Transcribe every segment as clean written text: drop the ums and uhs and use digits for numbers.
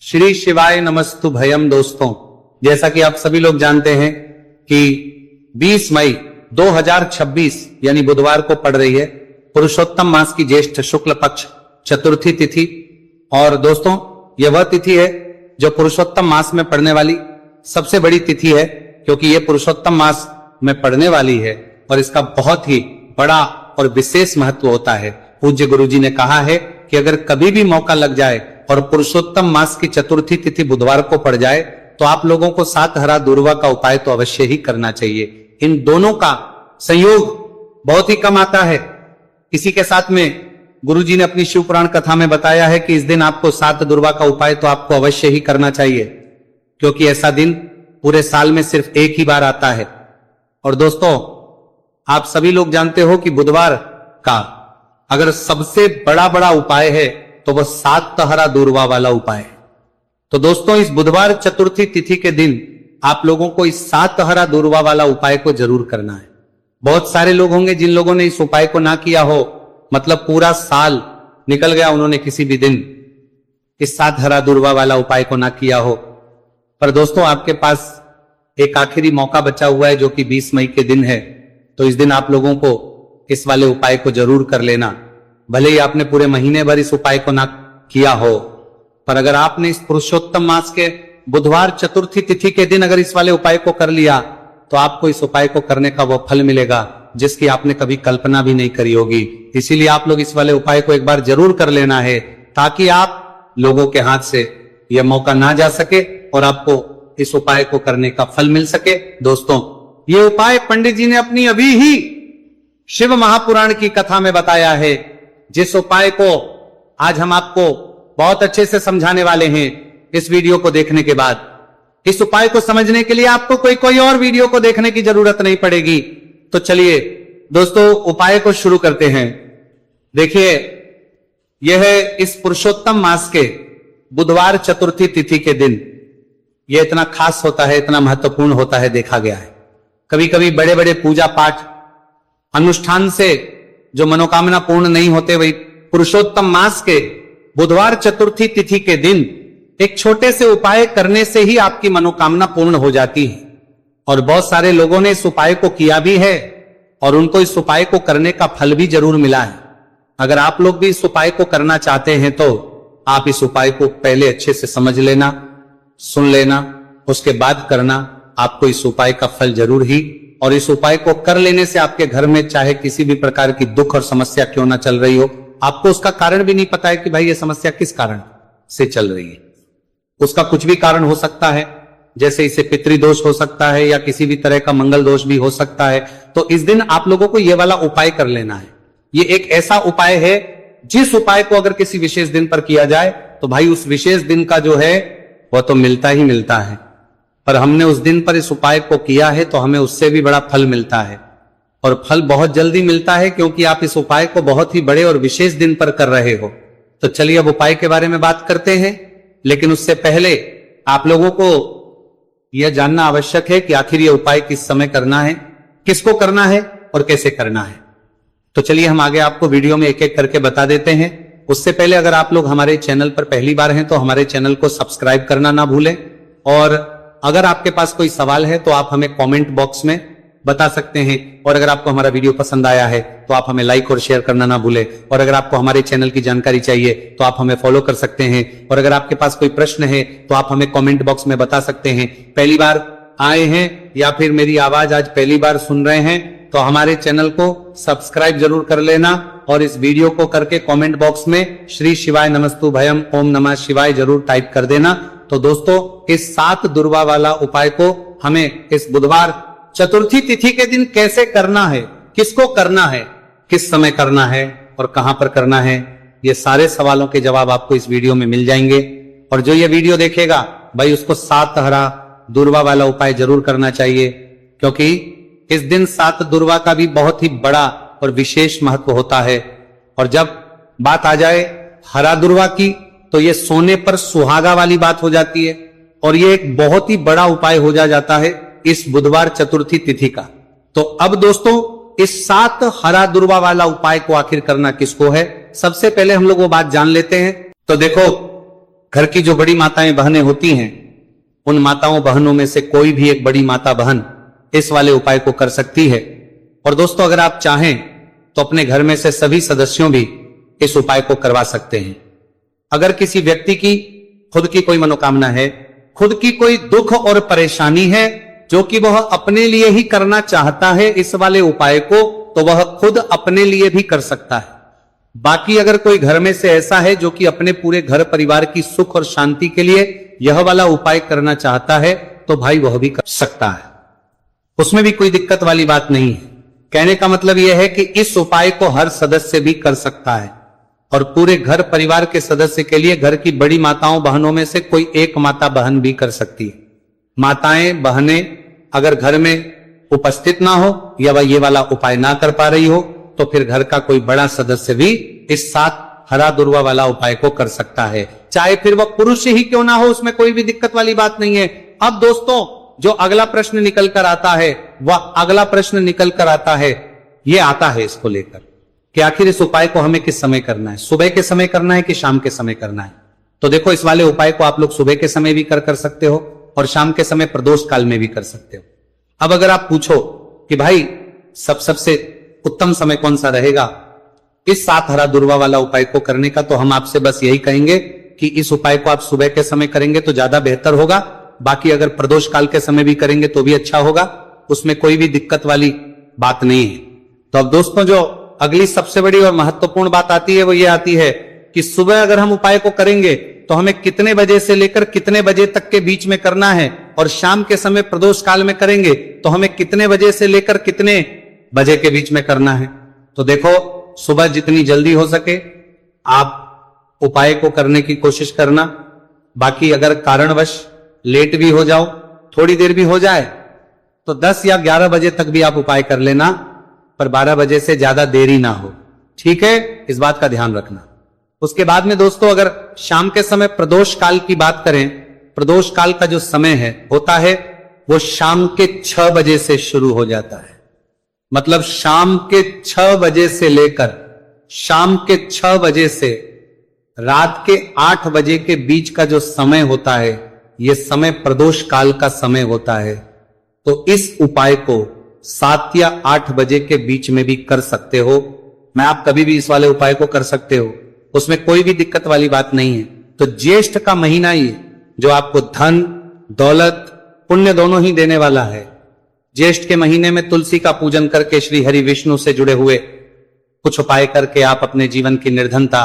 श्री शिवाय नमस्तु भयम। दोस्तों, जैसा कि आप सभी लोग जानते हैं कि 20 मई 2026 यानी बुधवार को पड़ रही है पुरुषोत्तम मास की ज्येष्ठ शुक्ल पक्ष चतुर्थी तिथि। और दोस्तों, यह वह तिथि है जो पुरुषोत्तम मास में पड़ने वाली सबसे बड़ी तिथि है, क्योंकि यह पुरुषोत्तम मास में पड़ने वाली है और इसका बहुत ही बड़ा और विशेष महत्व होता है। पूज्य गुरुजी ने कहा है कि अगर कभी भी मौका लग जाए और पुरुषोत्तम मास की चतुर्थी तिथि बुधवार को पड़ जाए तो आप लोगों को 7 हरा दूर्वा का उपाय तो अवश्य ही करना चाहिए। इन दोनों का संयोग बहुत ही कम आता है। इसी के साथ में गुरुजी ने अपनी शिव पुराण कथा में बताया है कि इस दिन आपको 7 दूर्वा का उपाय तो आपको अवश्य ही करना चाहिए, क्योंकि ऐसा दिन पूरे साल में सिर्फ एक ही बार आता है। और दोस्तों, आप सभी लोग जानते हो कि बुधवार का अगर सबसे बड़ा उपाय है तो वह 7 हरा दूर्वा वाला उपाय है। तो दोस्तों, इस बुधवार चतुर्थी तिथि के दिन आप लोगों को इस 7 हरा दूर्वा वाला उपाय को जरूर करना है। बहुत सारे लोग होंगे जिन लोगों ने इस उपाय को ना किया हो, मतलब पूरा साल निकल गया, उन्होंने किसी भी दिन इस 7 हरा दूर्वा वाला उपाय को ना किया हो। पर दोस्तों, आपके पास एक आखिरी मौका बचा हुआ है जो कि 20 मई के दिन है। तो इस दिन आप लोगों को इस वाले उपाय को जरूर कर लेना। भले ही आपने पूरे महीने भर इस उपाय को ना किया हो, पर अगर आपने इस पुरुषोत्तम मास के बुधवार चतुर्थी तिथि के दिन अगर इस वाले उपाय को कर लिया तो आपको इस उपाय को करने का वो फल मिलेगा जिसकी आपने कभी कल्पना भी नहीं करी होगी। इसीलिए आप लोग इस वाले उपाय को एक बार जरूर कर लेना है, ताकि आप लोगों के हाथ से यह मौका ना जा सके और आपको इस उपाय को करने का फल मिल सके। दोस्तों, ये उपाय पंडित जी ने अपनी अभी ही शिव महापुराण की कथा में बताया है, जिस उपाय को आज हम आपको बहुत अच्छे से समझाने वाले हैं। इस वीडियो को देखने के बाद इस उपाय को समझने के लिए आपको कोई और वीडियो को देखने की जरूरत नहीं पड़ेगी। तो चलिए दोस्तों, उपाय को शुरू करते हैं। देखिए, यह है इस पुरुषोत्तम मास के बुधवार चतुर्थी तिथि के दिन। यह इतना खास होता है, इतना महत्वपूर्ण होता है, देखा गया है। कभी कभी बड़े बड़े पूजा पाठ अनुष्ठान से जो मनोकामना पूर्ण नहीं होते, वही पुरुषोत्तम मास के बुधवार चतुर्थी तिथि के दिन एक छोटे से उपाय करने से ही आपकी मनोकामना पूर्ण हो जाती है। और बहुत सारे लोगों ने इस उपाय को किया भी है और उनको इस उपाय को करने का फल भी जरूर मिला है। अगर आप लोग भी इस उपाय को करना चाहते हैं तो आप इस उपाय को पहले अच्छे से समझ लेना, सुन लेना, उसके बाद करना। आपको इस उपाय का फल जरूर ही, और इस उपाय को कर लेने से आपके घर में चाहे किसी भी प्रकार की दुख और समस्या क्यों ना चल रही हो, आपको उसका कारण भी नहीं पता है कि भाई ये समस्या किस कारण से चल रही है। उसका कुछ भी कारण हो सकता है, जैसे इसे पितृदोष हो सकता है या किसी भी तरह का मंगल दोष भी हो सकता है। तो इस दिन आप लोगों को यह वाला उपाय कर लेना है। ये एक ऐसा उपाय है जिस उपाय को अगर किसी विशेष दिन पर किया जाए तो भाई उस विशेष दिन का जो है वह तो मिलता ही मिलता है। पर हमने उस दिन पर इस उपाय को किया है तो हमें उससे भी बड़ा फल मिलता है, और फल बहुत जल्दी मिलता है, क्योंकि आप इस उपाय को बहुत ही बड़े और विशेष दिन पर कर रहे हो। तो चलिए अब उपाय के बारे में बात करते हैं, लेकिन उससे पहले आप लोगों को यह जानना आवश्यक है कि आखिर यह उपाय किस समय करना है, किसको करना है और कैसे करना है। तो चलिए हम आगे आपको वीडियो में एक एक करके बता देते हैं। उससे पहले अगर आप लोग हमारे चैनल पर पहली बार हैं तो हमारे चैनल को सब्सक्राइब करना ना भूलें, और अगर आपके पास कोई सवाल है तो आप हमें कमेंट बॉक्स में बता सकते हैं। और अगर आपको हमारा वीडियो पसंद आया है तो आप हमें लाइक और शेयर करना ना भूलें। और अगर आपको हमारे चैनल की जानकारी चाहिए तो आप हमें फॉलो कर सकते हैं। और अगर आपके पास कोई प्रश्न है तो आप हमें कमेंट बॉक्स में बता सकते हैं। पहली बार आए हैं या फिर मेरी आवाज आज पहली बार सुन रहे हैं तो हमारे चैनल को सब्सक्राइब जरूर कर लेना, और इस वीडियो को करके कमेंट बॉक्स में श्री शिवाय नमस्तु भयम ओम नमः शिवाय जरूर टाइप कर देना। तो दोस्तों, इस 7 दूर्वा वाला उपाय को हमें इस बुधवार चतुर्थी तिथि के दिन कैसे करना है, किसको करना है, किस समय करना है और कहां पर करना है, ये सारे सवालों के जवाब आपको इस वीडियो में मिल जाएंगे। और जो ये वीडियो देखेगा भाई उसको 7 हरा दूर्वा वाला उपाय जरूर करना चाहिए, क्योंकि इस दिन 7 दूर्वा का भी बहुत ही बड़ा और विशेष महत्व होता है। और जब बात आ जाए हरा दूर्वा की तो ये सोने पर सुहागा वाली बात हो जाती है, और ये एक बहुत ही बड़ा उपाय हो जाता है इस बुधवार चतुर्थी तिथि का। तो अब दोस्तों, इस 7 हरा दूर्वा वाला उपाय को आखिर करना किसको है, सबसे पहले हम लोग वो बात जान लेते हैं। तो देखो, घर की जो बड़ी माताएं बहनें होती हैं, उन माताओं बहनों में से कोई भी एक बड़ी माता बहन इस वाले उपाय को कर सकती है। और दोस्तों, अगर आप चाहें तो अपने घर में से सभी सदस्यों भी इस उपाय को करवा सकते हैं। अगर किसी व्यक्ति की खुद की कोई मनोकामना है, खुद की कोई दुख और परेशानी है जो कि वह अपने लिए ही करना चाहता है इस वाले उपाय को, तो वह खुद अपने लिए भी कर सकता है। बाकी अगर कोई घर में से ऐसा है जो कि अपने पूरे घर परिवार की सुख और शांति के लिए यह वाला उपाय करना चाहता है, तो भाई वह भी कर सकता है, उसमें भी कोई दिक्कत वाली बात नहीं है। कहने का मतलब यह है कि इस उपाय को हर सदस्य भी कर सकता है और पूरे घर परिवार के सदस्य के लिए घर की बड़ी माताओं बहनों में से कोई एक माता बहन भी कर सकती है। माताएं बहनें अगर घर में उपस्थित ना हो या वह ये वाला उपाय ना कर पा रही हो, तो फिर घर का कोई बड़ा सदस्य भी इस 7 हरा दुर्वा वाला उपाय को कर सकता है, चाहे फिर वह पुरुष ही क्यों ना हो, उसमें कोई भी दिक्कत वाली बात नहीं है। अब दोस्तों, जो अगला प्रश्न निकल कर आता है, वह अगला प्रश्न निकल कर आता है, यह आता है इसको लेकर कि आखिर इस उपाय को हमें किस समय करना है, सुबह के समय करना है कि शाम के समय करना है। तो देखो, इस वाले उपाय को आप लोग सुबह के समय भी कर सकते हो और शाम के समय प्रदोष काल में भी कर सकते हो। अब अगर आप पूछो कि भाई सबसे उत्तम समय कौन सा रहेगा इस 7 हरा दुर्वा वाला उपाय को करने का, तो हम आपसे बस यही कहेंगे कि इस उपाय को आप सुबह के समय करेंगे तो ज्यादा बेहतर होगा। बाकी अगर प्रदोष काल के समय भी करेंगे तो भी अच्छा होगा, उसमें कोई भी दिक्कत वाली बात नहीं है। तो अब दोस्तों, जो अगली सबसे बड़ी और महत्वपूर्ण बात आती है वो ये आती है कि सुबह अगर हम उपाय को करेंगे तो हमें कितने बजे से लेकर कितने बजे तक के बीच में करना है, और शाम के समय प्रदोष काल में करेंगे तो हमें कितने बजे से लेकर कितने बजे के बीच में करना है। तो देखो, सुबह जितनी जल्दी हो सके आप उपाय को करने की कोशिश करना। बाकी अगर कारणवश लेट भी हो जाओ, थोड़ी देर भी हो जाए, तो 10 या 11 बजे तक भी आप उपाय कर लेना, पर 12 बजे से ज्यादा देरी ना हो, ठीक है? इस बात का ध्यान रखना। उसके बाद में दोस्तों, अगर शाम के समय प्रदोष काल की बात करें, प्रदोष काल का जो समय है होता है वो शाम के 6 बजे से शुरू हो जाता है। मतलब शाम के 6 बजे से लेकर शाम के 6 बजे से रात के 8 बजे के बीच का जो समय होता है, यह समय प्रदोष काल का समय होता है। तो इस उपाय को 7 या 8 बजे के बीच में भी कर सकते हो। मैं आप कभी भी इस वाले उपाय को कर सकते हो, उसमें कोई भी दिक्कत वाली बात नहीं है। तो ज्येष्ठ का महीना ये जो आपको धन दौलत पुण्य दोनों ही देने वाला है। ज्येष्ठ के महीने में तुलसी का पूजन करके श्री हरि विष्णु से जुड़े हुए कुछ उपाय करके आप अपने जीवन की निर्धनता,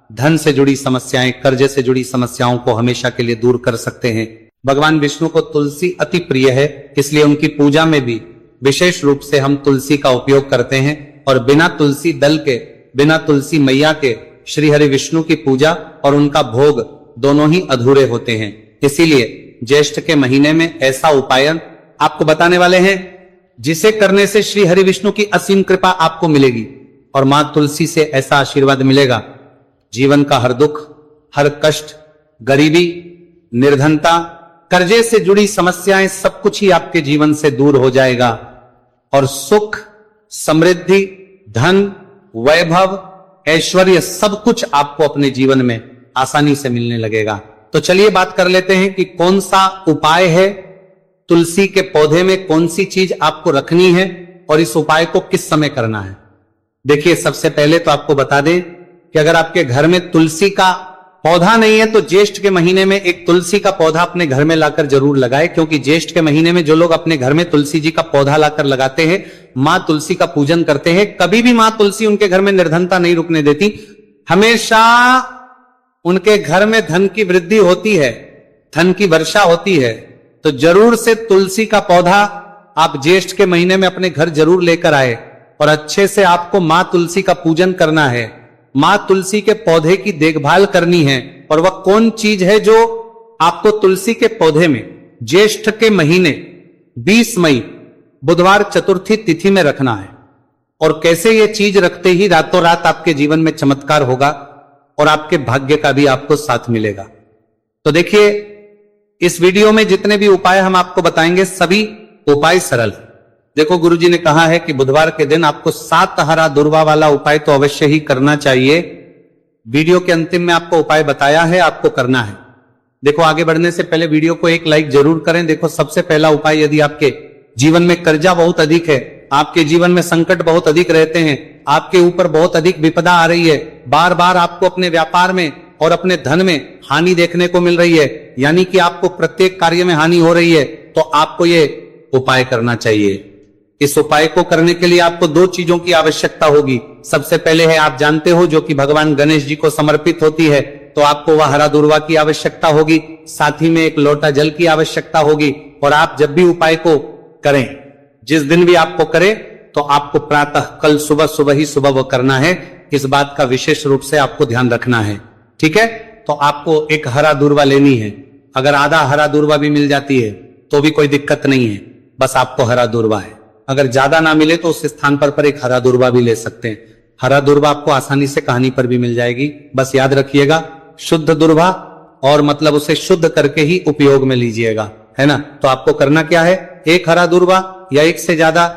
धन से जुड़ी समस्याएं, कर्जे से जुड़ी समस्याओं को हमेशा के लिए दूर कर सकते हैं। भगवान विष्णु को तुलसी अति प्रिय है, इसलिए उनकी पूजा में भी विशेष रूप से हम तुलसी का उपयोग करते हैं। और बिना तुलसी दल के, बिना तुलसी मैया के श्री हरि विष्णु की पूजा और उनका भोग दोनों ही अधूरे होते हैं। इसीलिए ज्येष्ठ के महीने में ऐसा उपायन आपको बताने वाले हैं जिसे करने से श्री हरि विष्णु की असीम कृपा आपको मिलेगी और मां तुलसी से ऐसा आशीर्वाद मिलेगा, जीवन का हर दुख, हर कष्ट, गरीबी, निर्धनता, कर्जे से जुड़ी समस्याएं, सब कुछ ही आपके जीवन से दूर हो जाएगा और सुख, समृद्धि, धन, वैभव, ऐश्वर्य सब कुछ आपको अपने जीवन में आसानी से मिलने लगेगा। तो चलिए बात कर लेते हैं कि कौन सा उपाय है, तुलसी के पौधे में कौन सी चीज आपको रखनी है और इस उपाय को किस समय करना है। देखिए, सबसे पहले तो आपको बता दें कि अगर आपके घर में तुलसी का पौधा नहीं है तो ज्येष्ठ के महीने में एक तुलसी का पौधा अपने घर में लाकर जरूर लगाए, क्योंकि ज्येष्ठ के महीने में जो लोग अपने घर में तुलसी जी का पौधा लाकर लगाते हैं, मां तुलसी का पूजन करते हैं, कभी भी मां तुलसी उनके घर में निर्धनता नहीं रुकने देती। हमेशा उनके घर में धन की वृद्धि होती है, धन की वर्षा होती है। तो जरूर से तुलसी का पौधा आप ज्येष्ठ के महीने में अपने घर जरूर लेकर आए और अच्छे से आपको मां तुलसी का पूजन करना है। मां तुलसी के पौधे की देखभाल करनी है। और वह कौन चीज है जो आपको तुलसी के पौधे में ज्येष्ठ के महीने 20 मई बुधवार चतुर्थी तिथि में रखना है। और कैसे ये चीज रखते ही रातों रात आपके जीवन में चमत्कार होगा और आपके भाग्य का भी आपको साथ मिलेगा। तो देखिए, इस वीडियो में जितने भी उपाय हम आपको बताएंगे सभी उपाय सरल है। देखो, गुरुजी ने कहा है कि बुधवार के दिन आपको 7 हरा दुर्वा वाला उपाय तो अवश्य ही करना चाहिए। वीडियो के अंतिम में आपको उपाय बताया है, आपको करना है। देखो आगे बढ़ने से पहले वीडियो को एक लाइक जरूर करें। देखो सबसे पहला उपाय, यदि आपके जीवन में कर्जा बहुत अधिक है, आपके जीवन में संकट बहुत अधिक रहते हैं, आपके ऊपर बहुत अधिक विपदा आ रही है, बार बार आपको अपने व्यापार में और अपने धन में हानि देखने को मिल रही है, यानी कि आपको प्रत्येक कार्य में हानि हो रही है, तो आपको ये उपाय करना चाहिए। इस उपाय को करने के लिए आपको दो चीजों की आवश्यकता होगी। सबसे पहले है, आप जानते हो, जो कि भगवान गणेश जी को समर्पित होती है, तो आपको वह हरा दूर्वा की आवश्यकता होगी, साथ ही में एक लोटा जल की आवश्यकता होगी। और आप जब भी उपाय को करें, जिस दिन भी आपको करें, तो आपको प्रातः कल सुबह ही सुबह वो करना है। इस बात का विशेष रूप से आपको ध्यान रखना है, ठीक है। तो आपको एक हरा दूर्वा लेनी है। अगर आधा हरा दूर्वा भी मिल जाती है तो भी कोई दिक्कत नहीं है, बस आपको हरा दूर्वा है। अगर ज्यादा ना मिले तो उस स्थान पर एक हरा दूर्वा भी ले सकते हैं। हरा दूर्वा आपको आसानी से कहानी पर भी मिल जाएगी। बस याद रखिएगा, शुद्ध दूर्वा, और मतलब उसे शुद्ध करके ही उपयोग में लीजिएगा, है ना। तो आपको करना क्या है, एक हरा दूर्वा या एक से ज्यादा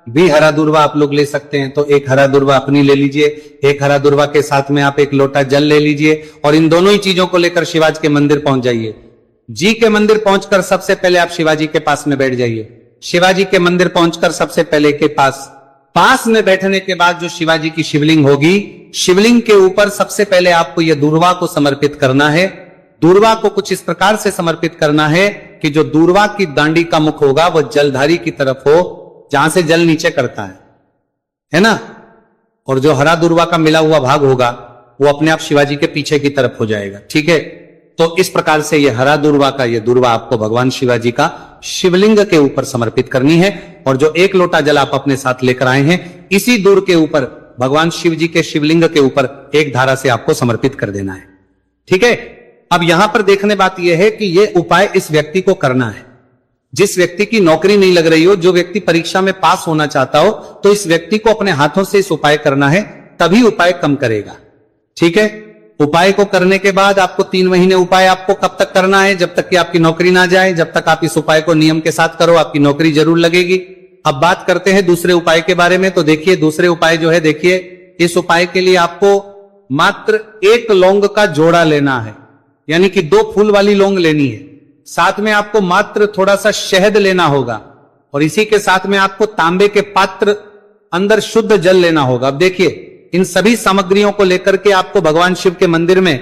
भी हरा दूर्वा आप लोग ले सकते हैं। तो एक हरा दूर्वा अपनी ले लीजिए, एक हरा दूर्वा के साथ में आप एक लोटा जल ले लीजिए, और इन दोनों ही चीजों को लेकर शिवाजी के मंदिर पहुंच जाइए। जी के मंदिर पहुंचकर सबसे पहले आप शिवाजी के पास में बैठ जाइए। शिवाजी के मंदिर पहुंचकर सबसे पहले के पास में बैठने के बाद जो शिवाजी की शिवलिंग होगी, शिवलिंग के ऊपर सबसे पहले आपको यह दूर्वा को समर्पित करना है। दूर्वा को कुछ इस प्रकार से समर्पित करना है कि जो दूर्वा की दांडी का मुख होगा वो जलधारी की तरफ हो, जहां से जल नीचे करता है ना। और जो हरा दूर्वा का मिला हुआ भाग होगा वो अपने आप शिवाजी के पीछे की तरफ हो जाएगा, ठीक है। तो इस प्रकार से ये हरा दूर्वा का ये दूर्वा आपको भगवान शिवाजी का शिवलिंग के ऊपर समर्पित करनी है। और जो एक लोटा जल आप अपने साथ लेकर आए हैं, इसी दूर के ऊपर भगवान शिव जी के शिवलिंग के ऊपर एक धारा से आपको समर्पित कर देना है, ठीक है। अब यहां पर देखने बात यह है कि यह उपाय इस व्यक्ति को करना है जिस व्यक्ति की नौकरी नहीं लग रही हो, जो व्यक्ति परीक्षा में पास होना चाहता हो, तो इस व्यक्ति को अपने हाथों से इस उपाय करना है, तभी उपाय कम करेगा, ठीक है। उपाय को करने के बाद आपको 3 महीने उपाय आपको कब तक करना है, जब तक कि आपकी नौकरी ना जाए। जब तक आप इस उपाय को नियम के साथ करो, आपकी नौकरी जरूर लगेगी। अब बात करते हैं दूसरे उपाय के बारे में। तो देखिए दूसरे उपाय जो है, देखिए इस उपाय के लिए आपको मात्र 1 लौंग का जोड़ा लेना है, यानी कि 2 फूल वाली लौंग लेनी है। साथ में आपको मात्र थोड़ा सा शहद लेना होगा, और इसी के साथ में आपको तांबे के पात्र अंदर शुद्ध जल लेना होगा। अब देखिए इन सभी सामग्रियों को लेकर के आपको भगवान शिव के मंदिर में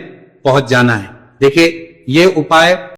पहुंच जाना है। देखिए ये उपाय